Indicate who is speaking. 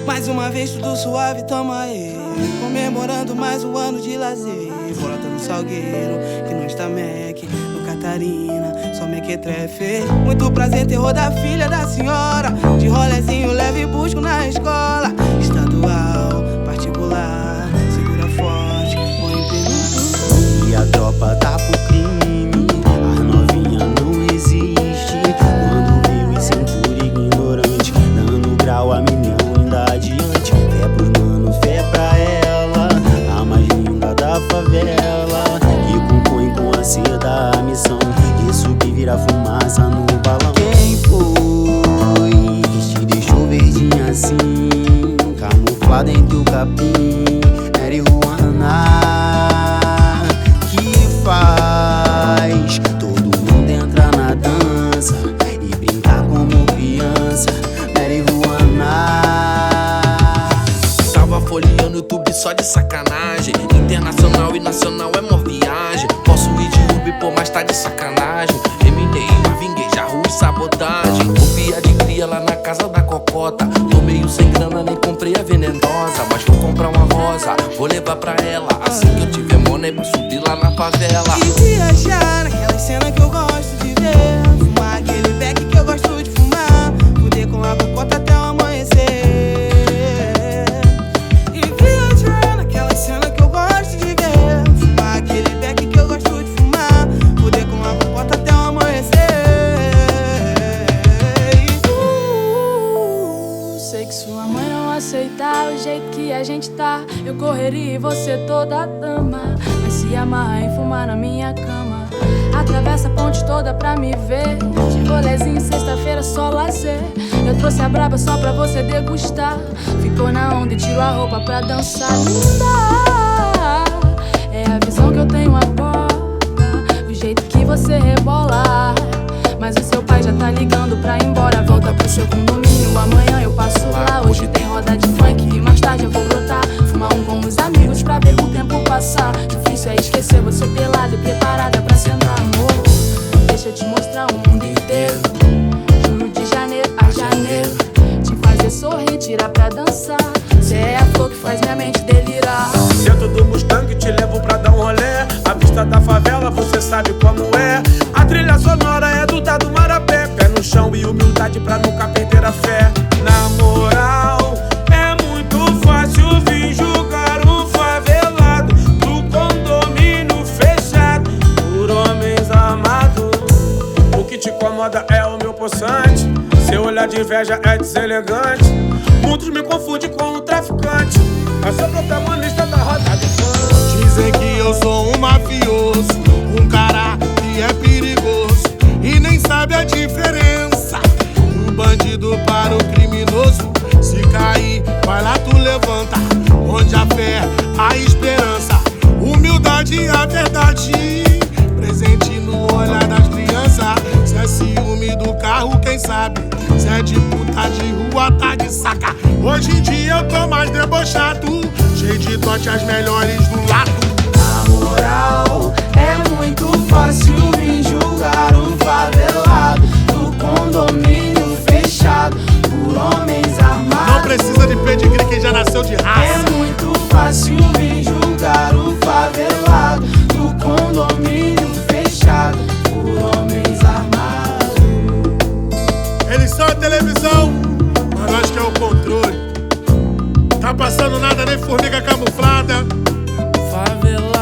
Speaker 1: Mais uma vez tudo suave, toma aí. Comemorando mais um ano de lazer. Brota no Salgueiro, que nós tá Mac. No Catarina, só mequetrefe. Muito prazer, terror da filha da senhora. De rolezinho leve e busco na escola. Estadual, particular, segura forte, põe em período.
Speaker 2: E a tropa tá pro crime, as novinha não existe. Quando viu e cintura ignorante, dando grau a milhão ainda adiante. Fé pros mano, fé pra ela, a mais linda da favela, que compõe com a seda a missão. Isso que vira fumaça no balão. Quem foi que te deixou verdinha assim, camuflada entre o capim? Era Juana, que faz todo mundo entrar na dança e brincar como criança. Era Juana.
Speaker 3: Tava folheando o YouTube só de sacanagem. Internacional e nacional é mó viagem. Posso ir de Uber, pô, mas tá de sacanagem. Terminei, vinguei, já rua e sabotagem. Ouvia de cria lá na casa da cocota. Tô meio sem grana, nem comprei a venenosa, mas vou comprar uma rosa, vou levar pra ela. Assim que eu tiver money, vou subir lá na favela
Speaker 1: E viajar naquela cena que eu gosto de ver. Fumar aquele beck que eu gosto de fumar. Fuder com a cocota até o amanhecer. E viajar naquela cena que eu gosto de ver. Fumar aquele beck que eu gosto de fumar. Fuder com a cocota até o amanhecer.
Speaker 4: Sei que sua mãe não aceitar o jeito que a gente tá. Eu correria e você toda a dama. Mas se amarra em fumar na minha cama. Atravessa a ponte toda pra me ver. De rolezinho, sexta-feira, só lazer. Eu trouxe a braba só pra você degustar. Ficou na onda e tirou a roupa pra dançar. Linda, é a visão que eu tenho agora. O jeito que você rebola. Mas o seu pai já tá ligando pra ir embora. Volta pro seu condomínio, amanhã eu passo lá. Hoje tem roda de funk e mais tarde eu vou brotar. Fumar um com os amigos pra ver o tempo passar. Difícil é esquecer você pelada e preparada pra sentar, amor. Deixa eu te mostrar o mundo inteiro. Juro de janeiro a janeiro. Te fazer sorrir, tirar pra dançar. Cê é a flor que faz minha mente delirar.
Speaker 5: Dentro do Mustang te levo pra dar um rolê. A vista da favela você sabe como é. A trilha sonora é do Dado Marapé. Pé no chão e humildade pra nunca perder a fé. Na moral, é muito fácil vir julgar um favelado do condomínio fechado por homens armados. O que te incomoda é o meu possante. Seu olhar de inveja é deselegante. Muitos me confundem com um traficante. Eu sou protagonista da roda de fã.
Speaker 6: Dizem que eu sou um mafioso, um cara que é perigoso e nem sabe a diferença. Um bandido para o criminoso. Se cair, vai lá tu levanta. Onde a fé, a esperança, humildade e a verdade presente no olhar das crianças. Se é ciúme do carro, quem sabe? Se é de puta de rua, tá de saca. Hoje em dia eu tô mais debochado, cheio de dote, as melhores do lado.
Speaker 2: Na moral, é muito fácil vir julgar um favelado do condomínio fechado por homens armados.
Speaker 6: Não precisa de pedigree, quem já nasceu de raça.
Speaker 2: É muito fácil vir julgar um favelado do condomínio fechado por homens armados.
Speaker 6: Eles são a televisão, mas nós que é o controle. Tá passando nada, nem formiga camuflada.
Speaker 3: favela.